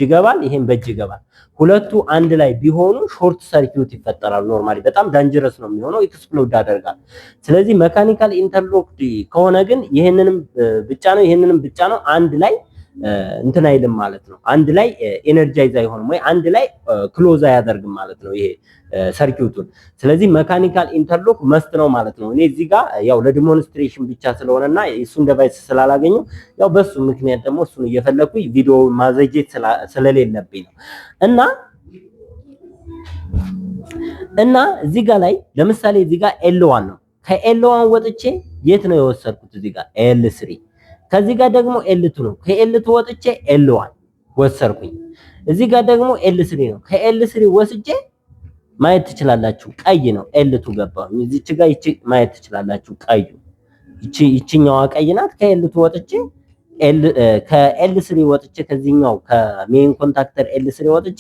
ይገባል፣ ይሄን በእጅ ይገባል። ሁለቱ አንድ ላይ ቢሆኑ ሾርት ሰርኪዩት ይፈጠራል። ኖርማሊ በጣም ዳንጀረስ ነው የሚሆነው፣ ኤክስፕሎድ ያደርጋል። ስለዚህ መካኒካል ኢንተርሎክድ ከሆነ ግን ይሄንንም ብቻ ነው ይሄንንም ብቻ ነው አንድ ላይ እንትን አይልም ማለት ነው። አንድ ላይ ኤነርጃይዝ አይሆንም ወይ አንድ ላይ ክሎዝ አያደርግም ማለት ነው ይሄ ሰርኪዩቱን። ስለዚህ መካኒካል ኢንተርሎክ መስት ነው ማለት ነው። እኔ እዚህ ጋር ያው ለዲሞንስትሬሽን ብቻ ስለሆነና እሱን ዲቫይስ ስላላገኘው ያው በሱ ምክንያት ደግሞ እሱን እየፈለኩኝ ቪዲዮ ማዘጀት ስለሌለብኝ ነው። እና እዚህ ጋር ላይ ለምሳሌ እዚህ ጋር ኤል1 ነው። ከኤል1 ወጥቼ የት ነው የወሰድኩት? እዚህ ጋር ኤል3። ከዚህ ጋር ደግሞ ኤል2 ነው። ከኤል2 ወጥቼ ኤል1 ወሰርኩኝ። እዚህ ጋር ደግሞ ኤል3 ነው። ከኤል3 ወስጄ ማየት ትችላላችሁ፣ ቀይ ነው። ኤል2 ገባሁ። እዚች ጋር ይቺ ማየት ትችላላችሁ፣ ቀዩ ይቺኛዋ ቀይ ናት። ከኤል2 ወጥቼ ከኤል3 ወጥቼ ከዚህኛው ከሜን ኮንታክተር ኤል3 ወጥቼ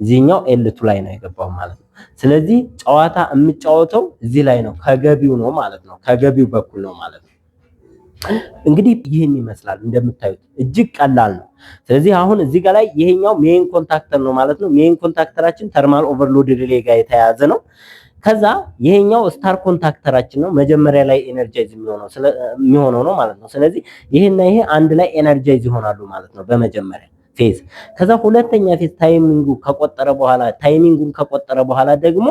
እዚህኛው ኤል2 ላይ ነው የገባው ማለት ነው። ስለዚህ ጨዋታ የምጫወተው እዚህ ላይ ነው፣ ከገቢው ነው ማለት ነው። ከገቢው በኩል ነው ማለት ነው። እንግዲህ ይህን ይመስላል እንደምታዩት እጅግ ቀላል ነው። ስለዚህ አሁን እዚህ ጋር ላይ ይሄኛው ሜን ኮንታክተር ነው ማለት ነው። ሜን ኮንታክተራችን ተርማል ኦቨርሎድ ሪሌ ጋር የተያያዘ ነው። ከዛ ይሄኛው ስታር ኮንታክተራችን ነው መጀመሪያ ላይ ኤነርጃይዝ የሚሆነው ነው ማለት ነው። ስለዚህ ይሄና ይሄ አንድ ላይ ኤነርጃይዝ ይሆናሉ ማለት ነው በመጀመሪያ ፌዝ። ከዛ ሁለተኛ ፌዝ ታይሚንጉን ከቆጠረ በኋላ ደግሞ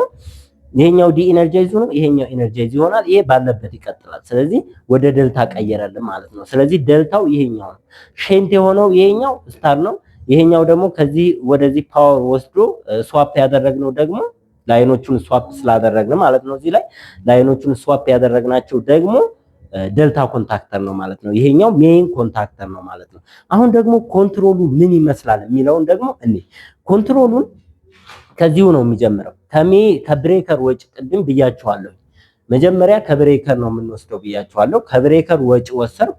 ይሄኛው ዲ ኤነርጃይዝ ነው፣ ይሄኛው ኤነርጃይዝ ይሆናል። ይሄ ባለበት ይቀጥላል። ስለዚህ ወደ ደልታ ቀየረልን ማለት ነው። ስለዚህ ደልታው ይሄኛው ነው። ሼንት የሆነው ይሄኛው ስታር ነው። ይሄኛው ደግሞ ከዚህ ወደዚህ ፓወር ወስዶ ስዋፕ ያደረግነው ደግሞ ላይኖቹን ስዋፕ ስላደረግን ማለት ነው። እዚህ ላይ ላይኖቹን ስዋፕ ያደረግናቸው ደግሞ ደልታ ኮንታክተር ነው ማለት ነው። ይሄኛው ሜይን ኮንታክተር ነው ማለት ነው። አሁን ደግሞ ኮንትሮሉ ምን ይመስላል የሚለውን ደግሞ ኮንትሮሉን ከዚሁ ነው የሚጀምረው። ከብሬከር ወጪ ቅድም ብያችኋለሁ። መጀመሪያ ከብሬከር ነው የምንወስደው ብያችኋለሁ። ከብሬከር ወጪ ወሰድኩ።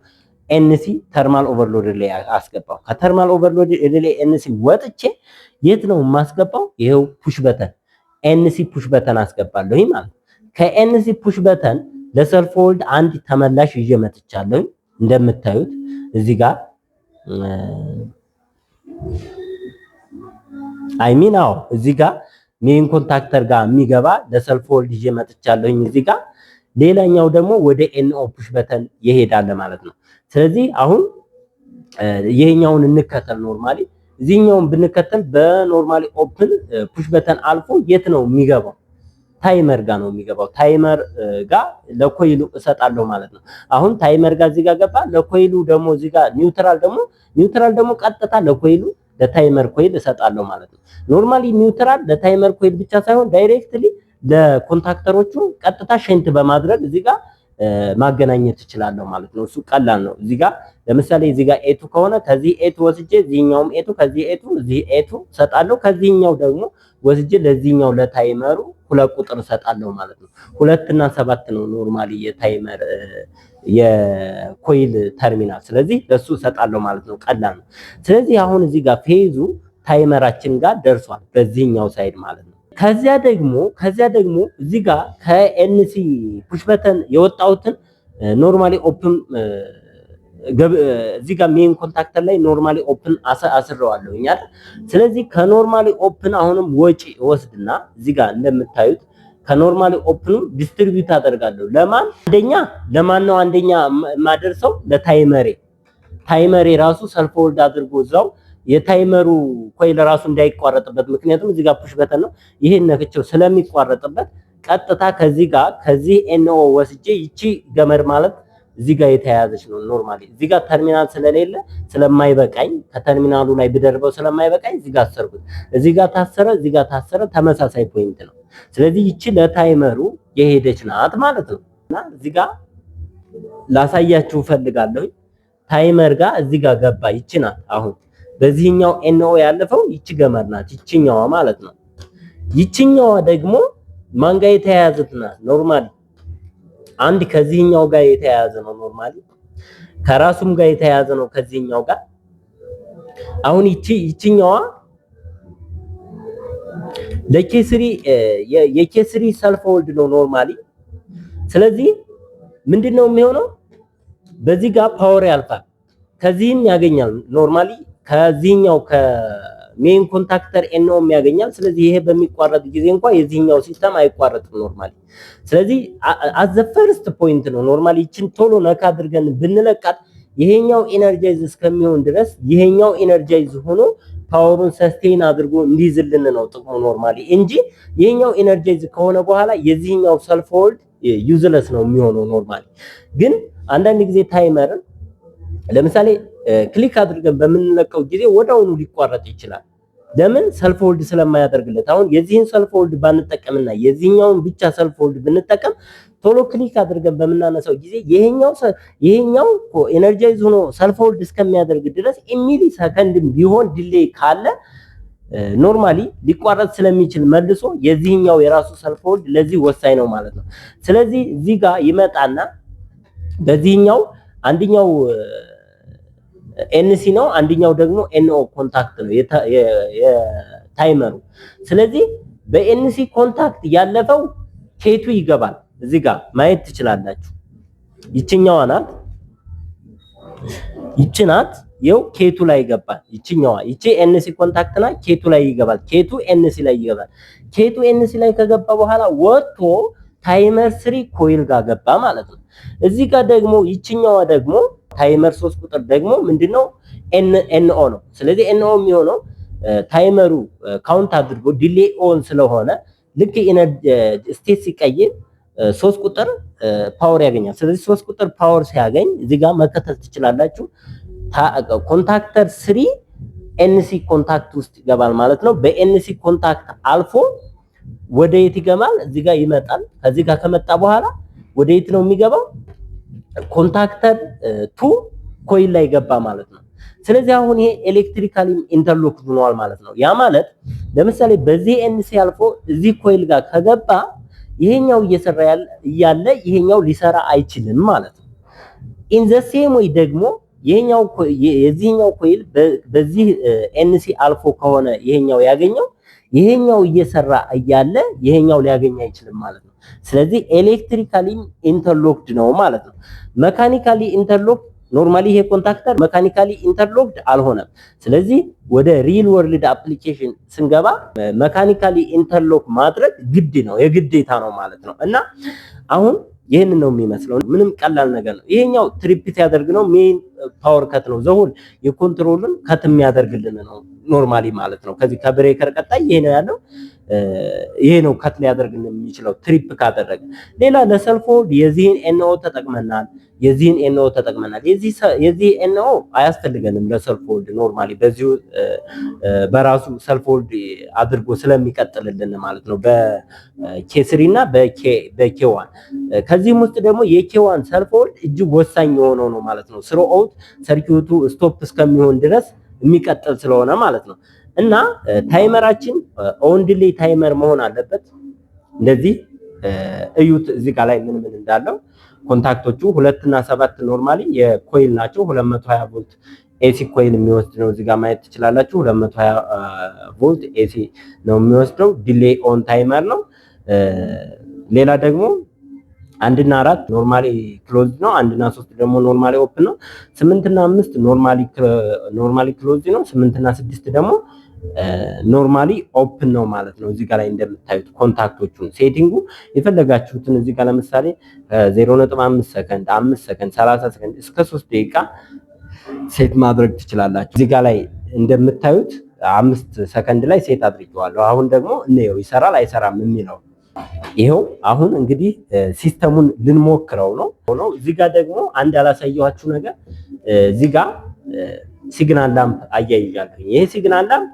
ኤንሲ ተርማል ኦቨርሎድ ሪሌይ አስገባው። ከተርማል ኦቨርሎድ ሪሌይ ኤንሲ ወጥቼ የት ነው የማስገባው? ይሄው ፑሽ በተን ኤንሲ ፑሽ በተን አስገባለሁ ማለት ነው። ከኤንሲ ፑሽ በተን ለሰልፍ ሆልድ አንድ ተመላሽ ይዤ መጥቻለሁ። እንደምታዩት እዚህ ጋር እዚህ ጋር ሜን ኮንታክተር ጋር የሚገባ ለሰልፍ ሆልድ ይዤ መጥቻለሁኝ እዚህ ጋር። ሌላኛው ደግሞ ወደ ኤንኦ ፑሽ በተን ይሄዳል ማለት ነው። ስለዚህ አሁን ይሄኛውን እንከተል። ኖርማሊ እዚህኛውን ብንከተል በኖርማሊ ኦፕን ፑሽ በተን አልፎ የት ነው የሚገባው? ታይመር ጋር ነው የሚገባው። ታይመር ጋር ለኮይሉ እሰጣለሁ ማለት ነው። አሁን ታይመር ጋር እዚህ ጋር ገባ። ለኮይሉ ደግሞ እዚህ ጋር ኒውትራል ደግሞ ቀጥታ ለኮይሉ ለታይመር ኮይል እሰጣለሁ ማለት ነው። ኖርማሊ ኒውትራል ለታይመር ኮይል ብቻ ሳይሆን ዳይሬክትሊ ለኮንታክተሮቹ ቀጥታ ሸንት በማድረግ እዚህ ጋር ማገናኘት እችላለሁ ማለት ነው። እሱ ቀላል ነው። እዚህ ጋር ለምሳሌ እዚህ ጋር ኤቱ ከሆነ ከዚህ ኤቱ ወስጄ እዚህኛውም ኤቱ ከዚህ ኤቱ እዚህ ኤቱ ሰጣለሁ። ከዚህኛው ደግሞ ወስጄ ለዚህኛው ለታይመሩ 2 ቁጥር ሰጣለሁ ማለት ነው። 2 እና 7 ነው ኖርማሊ የታይመር የኮይል ተርሚናል። ስለዚህ ለሱ ሰጣለሁ ማለት ነው። ቀላል ነው። ስለዚህ አሁን እዚህ ጋር ፌዙ ታይመራችን ጋር ደርሷል በዚህኛው ሳይድ ማለት ነው። ከዚያ ደግሞ እዚህ ጋር ከኤንሲ ፑሽ በተን የወጣሁትን ኖርማሊ ኦፕን እዚህ ጋር ሜን ኮንታክተር ላይ ኖርማሊ ኦፕን አስረዋለሁ አይደል? ስለዚህ ከኖርማሊ ኦፕን አሁንም ወጪ ወስድና እዚህ ጋር እንደምታዩት ከኖርማሊ ኦፕኑ ዲስትሪቢዩት አደርጋለሁ። ለማን ነው አንደኛ የማደርሰው? ታይመሬ ራሱ ሰልፍ ሆልድ አድርጎ እዛው የታይመሩ ኮይል ራሱ እንዳይቋረጥበት፣ ምክንያቱም እዚህ ጋር ፑሽ በተን ነው። ይሄን ነክቼው ስለሚቋረጥበት ቀጥታ ከዚህ ኤንኦ ወስጄ ይቺ ገመድ ማለት እዚህ ጋር የተያያዘች ነው። ኖርማሊ እዚህ ጋር ተርሚናል ስለሌለ ስለማይበቃኝ ከተርሚናሉ ላይ ብደርበው ስለማይበቃኝ እዚህ ጋር አሰርኩት። እዚህ ጋር ታሰረ፣ ተመሳሳይ ፖይንት ነው። ስለዚህ ይቺ ለታይመሩ የሄደች ናት ማለት ነው። እና እዚህ ጋር ላሳያችሁ ፈልጋለሁ። ታይመር ጋር እዚህ ጋር ገባ። ይቺ ናት አሁን በዚህኛው ኤንኦ ያለፈው ይቺ ገመድ ናት፣ ይቺኛዋ ማለት ነው። ይቺኛዋ ደግሞ ማን ጋር የተያያዘች ናት? ኖርማሊ አንድ ከዚህኛው ጋር የተያያዘ ነው። ኖርማሊ ከራሱም ጋር የተያያዘ ነው ከዚህኛው ጋር። አሁን ይቺኛዋ ለኬስሪ የኬስሪ ሰልፍ ሆልድ ነው ኖርማሊ። ስለዚህ ምንድነው የሚሆነው? በዚህ ጋር ፓወር ያልፋል፣ ከዚህም ያገኛል ኖርማሊ ከዚህኛው ከሜን ኮንታክተር ኤንኦም ያገኛል። ስለዚህ ይሄ በሚቋረጥ ጊዜ እንኳን የዚህኛው ሲስተም አይቋረጥም ኖርማሊ። ስለዚህ አዘ ፈርስት ፖይንት ነው ኖርማሊ። ይችን ቶሎ ነካ አድርገን ብንለቃት ይሄኛው ኤነርጃይዝ እስከሚሆን ድረስ ይሄኛው ኤነርጃይዝ ሆኖ ፓወሩን ሰስቴን አድርጎ እንዲይዝልን ነው ጥቅሙ ኖርማሊ እንጂ ይሄኛው ኤነርጃይዝ ከሆነ በኋላ የዚህኛው ሰልፍ ሆልድ ዩዝለስ ነው የሚሆነው ኖርማሊ። ግን አንዳንድ ጊዜ ታይመርን ለምሳሌ ክሊክ አድርገን በምንለቀው ጊዜ ወዳውኑ ሊቋረጥ ይችላል። ለምን? ሰልፍ ሆልድ ስለማያደርግለት። አሁን የዚህን ሰልፍ ሆልድ ባንጠቀምና የዚህኛውን ብቻ ሰልፍ ሆልድ ብንጠቀም ቶሎ ክሊክ አድርገን በምናነሳው ጊዜ ይሄኛው ኤነርጃይዝ ሆኖ ሰልፍ ሆልድ እስከሚያደርግ ድረስ ሚሊ ሰከንድም ቢሆን ዲሌይ ካለ ኖርማሊ ሊቋረጥ ስለሚችል መልሶ የዚህኛው የራሱ ሰልፍ ሆልድ ለዚህ ወሳኝ ነው ማለት ነው። ስለዚህ እዚህ ጋር ይመጣና በዚህኛው አንደኛው ኤንሲ ነው፣ አንደኛው ደግሞ ኤንኦ ኮንታክት ነው የታይመሩ። ስለዚህ በኤንሲ ኮንታክት ያለፈው ኬቱ ይገባል። እዚህ ጋር ማየት ትችላላችሁ። ይችኛዋ ናት፣ ይቺ ናት። ይኸው ኬቱ ላይ ይገባል። ይቺ ኤንሲ ኮንታክት ናት። ኬቱ ላይ ይገባል። ኬቱ ኤንሲ ላይ ይገባል። ኬቱ ኤንሲ ላይ ከገባ በኋላ ወጥቶ ታይመር 3 ኮይል ጋር ገባ ማለት ነው። እዚህ ጋር ደግሞ ይችኛዋ ደግሞ ታይመር 3 ቁጥር ደግሞ ምንድነው? ኤንኦ ነው። ስለዚህ ኤንኦ የሚሆነው ታይመሩ ካውንት አድርጎ ዲሌይ ኦን ስለሆነ ልክ ስቴት ሲቀይር 3 ቁጥር ፓወር ያገኛል። ስለዚህ 3 ቁጥር ፓወር ሲያገኝ እዚህ ጋር መከተል ትችላላችሁ። ኮንታክተር 3 ኤንሲ ኮንታክት ውስጥ ይገባል ማለት ነው። በኤንሲ ኮንታክት አልፎ ወደ የት ይገባል? እዚህ ጋር ይመጣል። ከዚህ ጋር ከመጣ በኋላ ወደ የት ነው የሚገባው? ኮንታክተር ቱ ኮይል ላይ ገባ ማለት ነው። ስለዚህ አሁን ይሄ ኤሌክትሪካሊ ኢንተርሎክድ ሆኗል ማለት ነው። ያ ማለት ለምሳሌ በዚህ ኤንሲ አልፎ እዚህ ኮይል ጋር ከገባ ይሄኛው እየሰራ ያለ ይሄኛው ሊሰራ አይችልም ማለት ነው። ኢን ዘ ሴም ወይ ደግሞ የዚህኛው ኮይል በዚህ ኤንሲ አልፎ ከሆነ ይሄኛው ያገኘው ይሄኛው እየሰራ እያለ ይሄኛው ሊያገኝ አይችልም ማለት ነው። ስለዚህ ኤሌክትሪካሊ ኢንተርሎክድ ነው ማለት ነው። መካኒካሊ ኢንተርሎክድ ኖርማሊ ይሄ ኮንታክተር መካኒካሊ ኢንተርሎክድ አልሆነም። ስለዚህ ወደ ሪል ወርልድ አፕሊኬሽን ስንገባ መካኒካሊ ኢንተርሎክ ማድረግ ግድ ነው፣ የግዴታ ነው ማለት ነው። እና አሁን ይሄንን ነው የሚመስለው። ምንም ቀላል ነገር ነው። ይሄኛው ትሪፕ ሲያደርግ ነው ሜን ፓወር ከት ነው። ዘሁል የኮንትሮልን ከት የሚያደርግልን ነው ኖርማሊ ማለት ነው። ከዚህ ከብሬከር ቀጣይ ይሄ ነው ያለው። ይሄ ነው ከት ሊያደርግልን የሚችለው ትሪፕ ካደረገ። ሌላ ለሰልፍ ሆልድ የዚህን ኤንኦ ተጠቅመናል። የዚህ ኤንኦ አያስፈልገንም ለሰልፍ ሆልድ ኖርማሊ በዚሁ በራሱ ሰልፍ ሆልድ አድርጎ ስለሚቀጥልልን ማለት ነው በኬ3 እና በኬ1። ከዚህም ውስጥ ደግሞ የኬ1 ሰልፍ ሆልድ እጅግ ወሳኝ የሆነው ነው ማለት ነው። ስሮ አውት ሰርኪዩቱ ስቶፕ እስከሚሆን ድረስ የሚቀጥል ስለሆነ ማለት ነው። እና ታይመራችን ኦን ዲሌይ ታይመር መሆን አለበት። እንደዚህ እዩት እዚህ ጋር ላይ ምን እንዳለው ኮንታክቶቹ 2 እና 7 ኖርማሊ የኮይል ናቸው። 220 ቮልት ኤሲ ኮይል የሚወስድ ነው። እዚህ ጋር ማየት ትችላላችሁ። 220 ቮልት ኤሲ ነው የሚወስደው። ዲሌይ ኦን ታይመር ነው። ሌላ ደግሞ 1 እና 4 ኖርማሊ ክሎዝ ነው። 1 እና 3 ደግሞ ኖርማሊ ኦፕን ነው። 8 እና 5 ኖርማሊ ክሎዝ ነው። 8 እና 6 ደግሞ ኖርማሊ ኦፕን ነው ማለት ነው። እዚህ ጋር ላይ እንደምታዩት ኮንታክቶቹን ሴቲንጉ የፈለጋችሁትን እዚህ ጋር ለምሳሌ 0.5 ሰከንድ፣ 5 ሰከንድ፣ 30 ሰከንድ እስከ 3 ደቂቃ ሴት ማድረግ ትችላላችሁ። እዚህ ጋር ላይ እንደምታዩት 5 ሰከንድ ላይ ሴት አድርጌዋለሁ። አሁን ደግሞ እንየው ይሰራል አይሰራም የሚለው ይሄው። አሁን እንግዲህ ሲስተሙን ልንሞክረው ነው። እዚህ ጋር ደግሞ አንድ ያላሳየኋችሁ ነገር እዚህ ጋር ሲግናል ላምፕ አያይዣለሁ። ይሄ ሲግናል ላምፕ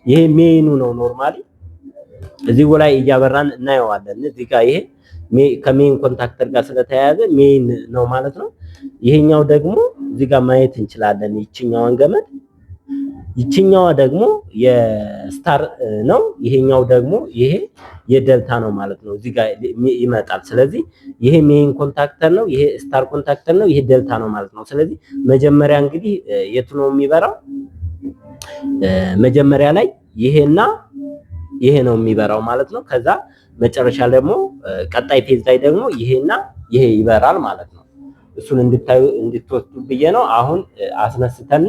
ይሄ ሜኑ ነው ኖርማሊ እዚህ ላይ እያበራን እናየዋለን። እዚህ ጋር ይሄ ከሜን ኮንታክተር ጋር ስለተያያዘ ሜን ነው ማለት ነው። ይሄኛው ደግሞ እዚህ ጋር ማየት እንችላለን። ይችኛዋን ገመድ ይችኛዋ ደግሞ የስታር ነው። ይሄኛው ደግሞ ይሄ የደልታ ነው ማለት ነው። እዚህ ጋር ይመጣል። ስለዚህ ይሄ ሜን ኮንታክተር ነው፣ ይሄ ስታር ኮንታክተር ነው፣ ይሄ ደልታ ነው ማለት ነው። ስለዚህ መጀመሪያ እንግዲህ የቱ ነው የሚበራው? መጀመሪያ ላይ ይሄና ይሄ ነው የሚበራው ማለት ነው። ከዛ መጨረሻ ደግሞ ቀጣይ ፔጅ ላይ ደግሞ ይሄና ይሄ ይበራል ማለት ነው። እሱን እንድትወስዱ ብዬ ነው። አሁን አስነስተን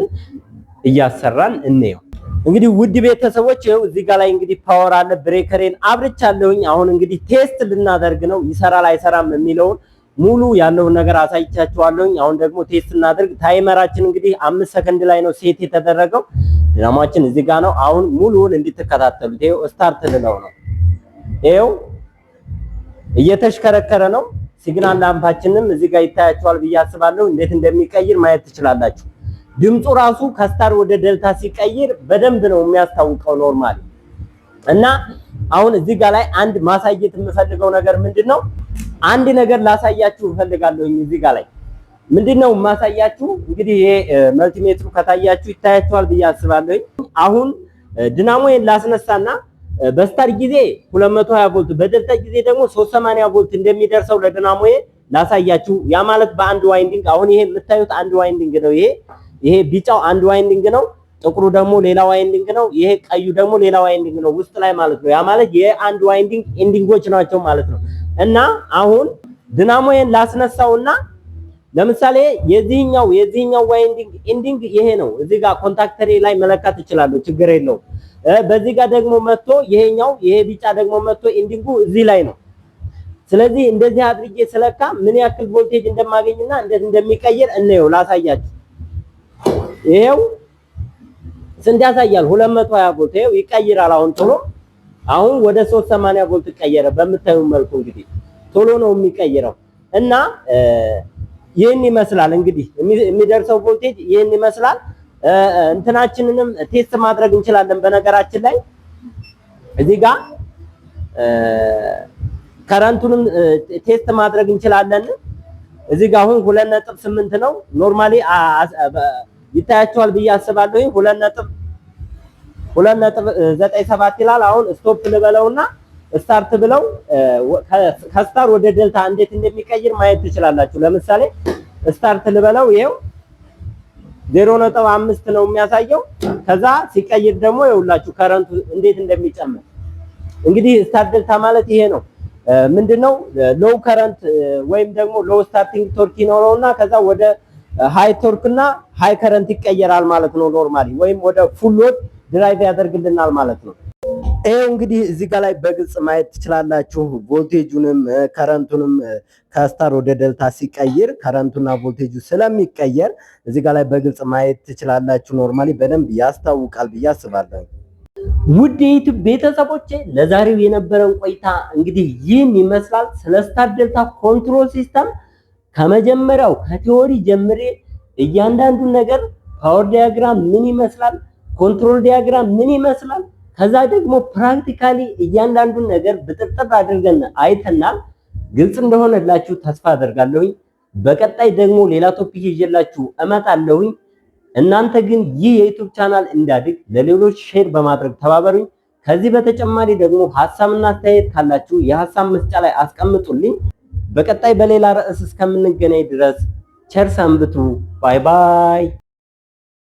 እያሰራን እንየው። እንግዲህ ውድ ቤተሰቦች ይኸው እዚህ ጋር ላይ እንግዲህ ፓወር አለ። ብሬከሬን አብርቻለሁኝ። አሁን እንግዲህ ቴስት ልናደርግ ነው ይሰራል አይሰራም የሚለውን ሙሉ ያለውን ነገር አሳይቻችኋለሁኝ። አሁን ደግሞ ቴስት እናደርግ። ታይመራችን እንግዲህ 5 ሰከንድ ላይ ነው ሴት የተደረገው። ድራማችን እዚህ ጋር ነው። አሁን ሙሉውን እንድትከታተሉት ይኸው ስታርት ልለው ነው። ይኸው እየተሽከረከረ ነው። ሲግናል ላምፓችንም እዚህ ጋር ይታያችኋል ብዬ አስባለሁ። እንዴት እንደሚቀይር ማየት ትችላላችሁ። ድምፁ ራሱ ከስታር ወደ ደልታ ሲቀይር በደንብ ነው የሚያስታውቀው ኖርማሊ። እና አሁን እዚህ ጋር ላይ አንድ ማሳየት የምፈልገው ነገር ምንድነው? አንድ ነገር ላሳያችሁ እፈልጋለሁ። እዚህ ጋር ላይ ምንድነው ማሳያችሁ? እንግዲህ ይሄ መልቲሜትሩ ከታያችሁ ይታያችኋል ብዬ አስባለሁ። አሁን ድናሞዬን ላስነሳና በስታር ጊዜ 220 ቮልት በደልታ ጊዜ ደግሞ 380 ቮልት እንደሚደርሰው ለድናሞዬ ላሳያችሁ። ያ ማለት በአንድ ዋይንዲንግ አሁን ይሄ የምታዩት አንድ ዋይንዲንግ ነው። ይሄ ቢጫው አንድ ዋይንዲንግ ነው። ጥቁሩ ደግሞ ሌላ ዋይንዲንግ ነው። ይሄ ቀዩ ደግሞ ሌላ ዋይንዲንግ ነው ውስጥ ላይ ማለት ነው። ያ ማለት የአንድ ዋይንዲንግ ኢንዲንጎች ናቸው ማለት ነው። እና አሁን ድናሞዬን ላስነሳውና ለምሳሌ የዚህኛው ዋይንዲንግ ኢንዲንግ ይሄ ነው። እዚህ ጋር ኮንታክተሬ ላይ መለካት እችላለሁ፣ ችግር የለውም። በዚህ ጋር ደግሞ መጥቶ ይሄ ቢጫ ደግሞ መጥቶ ኢንዲንጉ እዚህ ላይ ነው። ስለዚህ እንደዚህ አድርጌ ስለካ ምን ያክል ቮልቴጅ እንደማገኝና እንዴት እንደሚቀየር እንየው፣ ላሳያችሁ። ይሄው ስንት ያሳያል? 220 ቮልት ይሄው ይቀይራል። አሁን ቶሎ አሁን ወደ 380 ቮልት ቀየረ። በምታዩ መልኩ እንግዲህ ቶሎ ነው የሚቀይረው እና ይሄን ይመስላል። እንግዲህ የሚደርሰው ቮልቴጅ ይሄን ይመስላል። እንትናችንንም ቴስት ማድረግ እንችላለን። በነገራችን ላይ እዚህ ጋር ከረንቱንም ቴስት ማድረግ እንችላለን። እዚህ ጋር አሁን 2.8 ነው። ኖርማሊ ይታያቸዋል ብዬ አስባለሁ። 2.97 ይላል። አሁን ስቶፕ ልበለውና ስታርት ብለው ከስታር ወደ ዴልታ እንዴት እንደሚቀይር ማየት ትችላላችሁ። ለምሳሌ ስታርት ልበለው ይሄው 0.5 ነው የሚያሳየው። ከዛ ሲቀይር ደግሞ ይኸውላችሁ ከረንቱ እንዴት እንደሚጨምር። እንግዲህ ስታር ዴልታ ማለት ይሄ ነው። ምንድነው ሎው ከረንት ወይም ደግሞ ሎው ስታርቲንግ ቶርክ ይኖረውና ከዛ ወደ ሃይ ቶርክ እና ሃይ ከረንት ይቀየራል ማለት ነው ኖርማሊ፣ ወይም ወደ ፉል ሎድ ድራይቭ ያደርግልናል ማለት ነው። ይሄው እንግዲህ እዚህ ጋር ላይ በግልጽ ማየት ትችላላችሁ። ቮልቴጁንም ከረንቱንም ከስታር ወደ ዴልታ ሲቀይር ከረንቱና ቮልቴጁ ስለሚቀየር እዚህ ጋር ላይ በግልጽ ማየት ትችላላችሁ። ኖርማሊ በደንብ ያስታውቃል ብዬ አስባለሁ። ውድ የዩቲዩብ ቤተሰቦቼ ለዛሬው የነበረን ቆይታ እንግዲህ ይህን ይመስላል። ስለ ስታር ዴልታ ኮንትሮል ሲስተም ከመጀመሪያው ከቲዎሪ ጀምሬ እያንዳንዱን ነገር ፓወር ዲያግራም ምን ይመስላል፣ ኮንትሮል ዲያግራም ምን ይመስላል፣ ከዛ ደግሞ ፕራክቲካሊ እያንዳንዱን ነገር ብጥርጥር አድርገን አይተናል። ግልጽ እንደሆነላችሁ ተስፋ አደርጋለሁኝ። በቀጣይ ደግሞ ሌላ ቶፒክ ይዤላችሁ እመጣለሁኝ። እናንተ ግን ይህ የዩቲዩብ ቻናል እንዳድግ ለሌሎች ሼር በማድረግ ተባበሩኝ። ከዚህ በተጨማሪ ደግሞ ሐሳብና አስተያየት ካላችሁ የሐሳብ መስጫ ላይ አስቀምጡልኝ። በቀጣይ በሌላ ርዕስ እስከምንገናኝ ድረስ ቸር ሰንብቱ። ባይ ባይ።